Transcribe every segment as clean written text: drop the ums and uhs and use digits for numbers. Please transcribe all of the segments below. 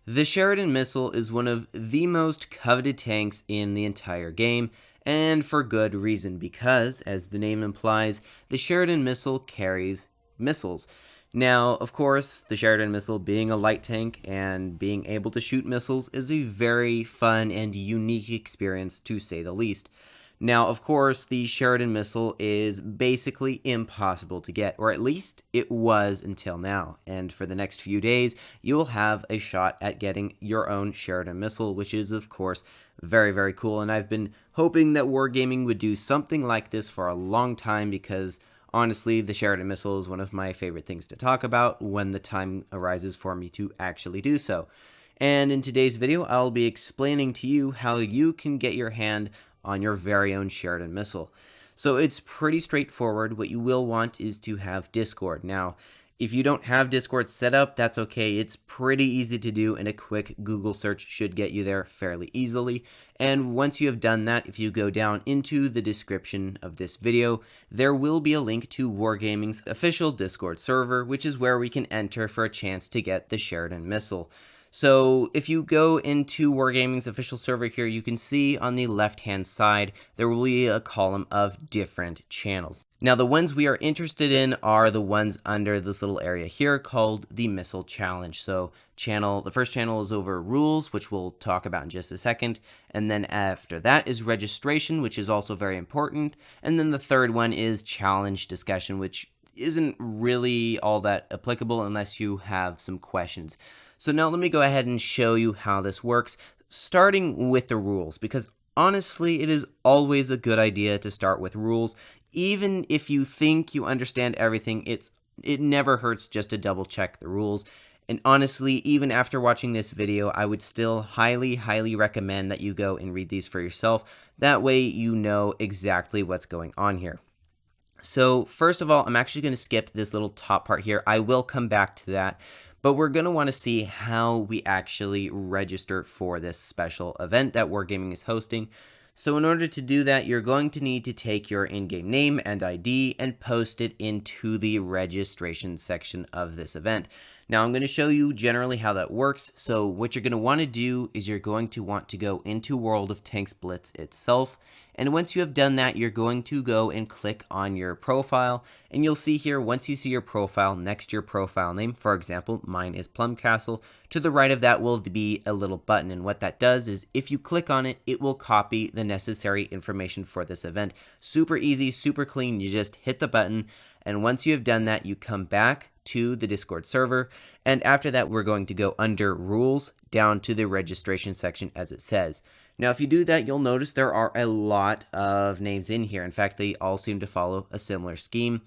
The Sheridan Missile is one of the most coveted tanks in the entire game, and for good reason, because, as the name implies, the Sheridan Missile carries missiles. Now, of course, the Sheridan Missile being a light tank and being able to shoot missiles is a very fun and unique experience, to say the least. Now, of course, the Sheridan Missile is basically impossible to get, or at least it was until now. And for the next few days, you'll have a shot at getting your own Sheridan Missile, which is, of course, very, very cool. And I've been hoping that Wargaming would do something like this for a long time because, honestly, the Sheridan Missile is one of my favorite things to talk about when the time arises for me to actually do so. And in today's video, I'll be explaining to you how you can get your hand on your very own Sheridan Missile. So it's pretty straightforward. What you will want is to have Discord. Now, if you don't have Discord set up, that's okay. It's pretty easy to do, and a quick Google search should get you there fairly easily. And once you have done that, if you go down into the description of this video, there will be a link to Wargaming's official Discord server, which is where we can enter for a chance to get the Sheridan Missile. So if you go into Wargaming's official server here, you can see on the left-hand side, there will be a column of different channels. Now, the ones we are interested in are the ones under this little area here called the Missile Challenge. So the first channel is over rules, which we'll talk about in just a second. And then after that is registration, which is also very important. And then the third one is challenge discussion, which isn't really all that applicable unless you have some questions. So now let me go ahead and show you how this works, starting with the rules, because honestly, it is always a good idea to start with rules. Even if you think you understand everything, it never hurts just to double check the rules. And honestly, even after watching this video, I would still highly, highly recommend that you go and read these for yourself. That way you know exactly what's going on here. So first of all, I'm actually going to skip this little top part here. I will come back to that. But we're going to want to see how we actually register for this special event that Wargaming is hosting. So in order to do that, you're going to need to take your in-game name and ID and post it into the registration section of this event. Now I'm going to show you generally how that works. So what you're going to want to do is you're going to want to go into World of Tanks Blitz itself. And once you have done that, you're going to go and click on your profile. And you'll see here, once you see your profile, next to your profile name, for example, mine is PlumCastle, to the right of that will be a little button. And what that does is if you click on it, it will copy the necessary information for this event. Super easy, super clean. You just hit the button. And once you have done that, you come back to the Discord server. And after that, we're going to go under rules down to the registration section as it says. Now, if you do that, you'll notice there are a lot of names in here. In fact, they all seem to follow a similar scheme.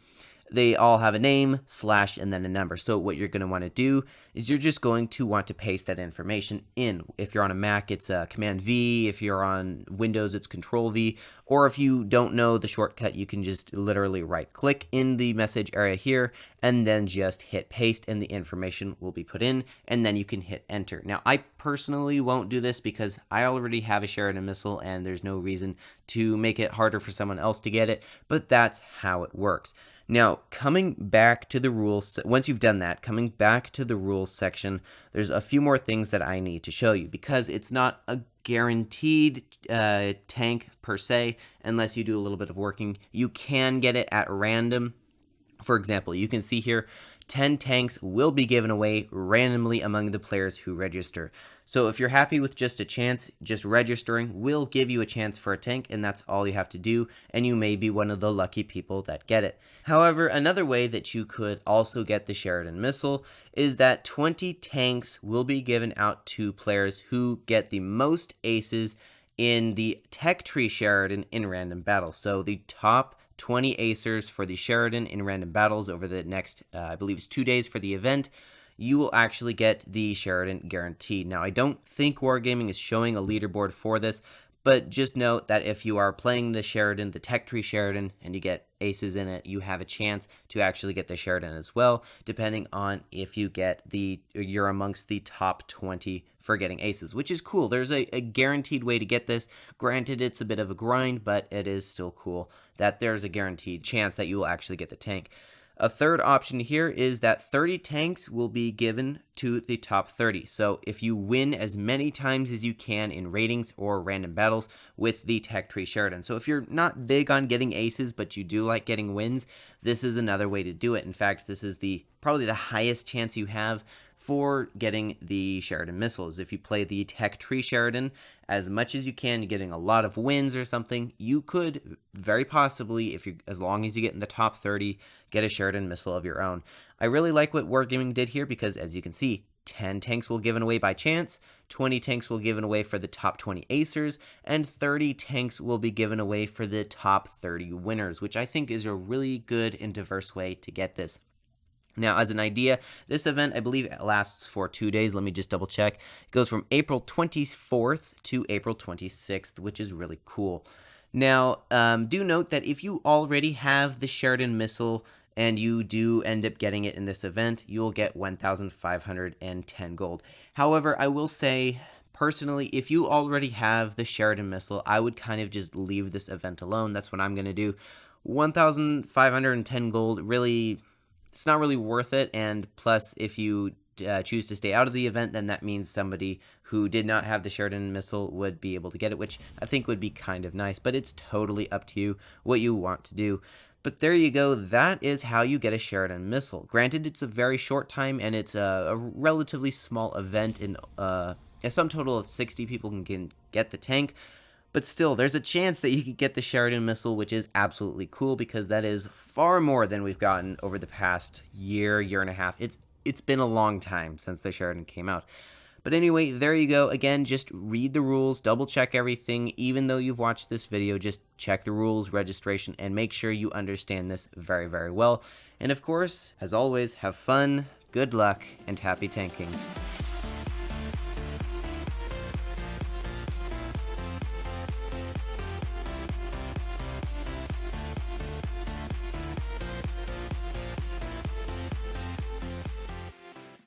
They all have a name, slash, and then a number. So what you're going to want to do is you're just going to want to paste that information in. If you're on a Mac, it's Command V. If you're on Windows, it's Control V. Or if you don't know the shortcut, you can just literally right-click in the message area here and then just hit paste, and the information will be put in, and then you can hit enter. Now, I personally won't do this because I already have a Sheridan Missile, and there's no reason to make it harder for someone else to get it, but that's how it works. Now, coming back to the rules, once you've done that, coming back to the rules section, there's a few more things that I need to show you because it's not a guaranteed tank per se, unless you do a little bit of working. You can get it at random. For example, you can see here, 10 tanks will be given away randomly among the players who register. So if you're happy with just a chance, just registering will give you a chance for a tank, and that's all you have to do, and you may be one of the lucky people that get it. However, another way that you could also get the Sheridan Missile is that 20 tanks will be given out to players who get the most aces in the Tech Tree Sheridan in random battles. So the top 20 acers for the Sheridan in random battles over the next, I believe it's 2 days for the event, you will actually get the Sheridan guaranteed. Now, I don't think Wargaming is showing a leaderboard for this, but just note that if you are playing the Sheridan, the Tech Tree Sheridan, and you get aces in it, you have a chance to actually get the Sheridan as well, depending on if you get you're amongst the top 20 for getting aces, which is cool. There's a guaranteed way to get this. Granted, it's a bit of a grind, but it is still cool that there's a guaranteed chance that you will actually get the tank. A third option here is that 30 tanks will be given to the top 30. So if you win as many times as you can in ratings or random battles with the Tech Tree Sheridan. So if you're not big on getting aces, but you do like getting wins, this is another way to do it. In fact, this is probably the highest chance you have for getting the Sheridan Missiles. If you play the Tech Tree Sheridan as much as you can, getting a lot of wins or something, you could very possibly, as long as you get in the top 30, get a Sheridan Missile of your own. I really like what Wargaming did here because, as you can see, 10 tanks will given away by chance, 20 tanks will given away for the top 20 acers, and 30 tanks will be given away for the top 30 winners, which I think is a really good and diverse way to get this. Now, as an idea, this event, I believe, lasts for 2 days. Let me just double check. It goes from April 24th to April 26th, which is really cool. Now, do note that if you already have the Sheridan Missile and you do end up getting it in this event, you'll get 1,510 gold. However, I will say, personally, if you already have the Sheridan Missile, I would kind of just leave this event alone. That's what I'm going to do. 1,510 gold, really, it's not really worth it. And plus, if you choose to stay out of the event, then that means somebody who did not have the Sheridan Missile would be able to get it, which I think would be kind of nice, but it's totally up to you what you want to do. But there you go, that is how you get a Sheridan Missile. Granted, it's a very short time, and it's a relatively small event, and a sum total of 60 people can get the tank, but still, there's a chance that you could get the Sheridan Missile, which is absolutely cool, because that is far more than we've gotten over the past year and a half. It's been a long time since the Sheridan came out. But anyway, there you go. Again, just read the rules, double check everything. Even though you've watched this video, just check the rules, registration, and make sure you understand this very, very well. And of course, as always, have fun, good luck, and happy tanking.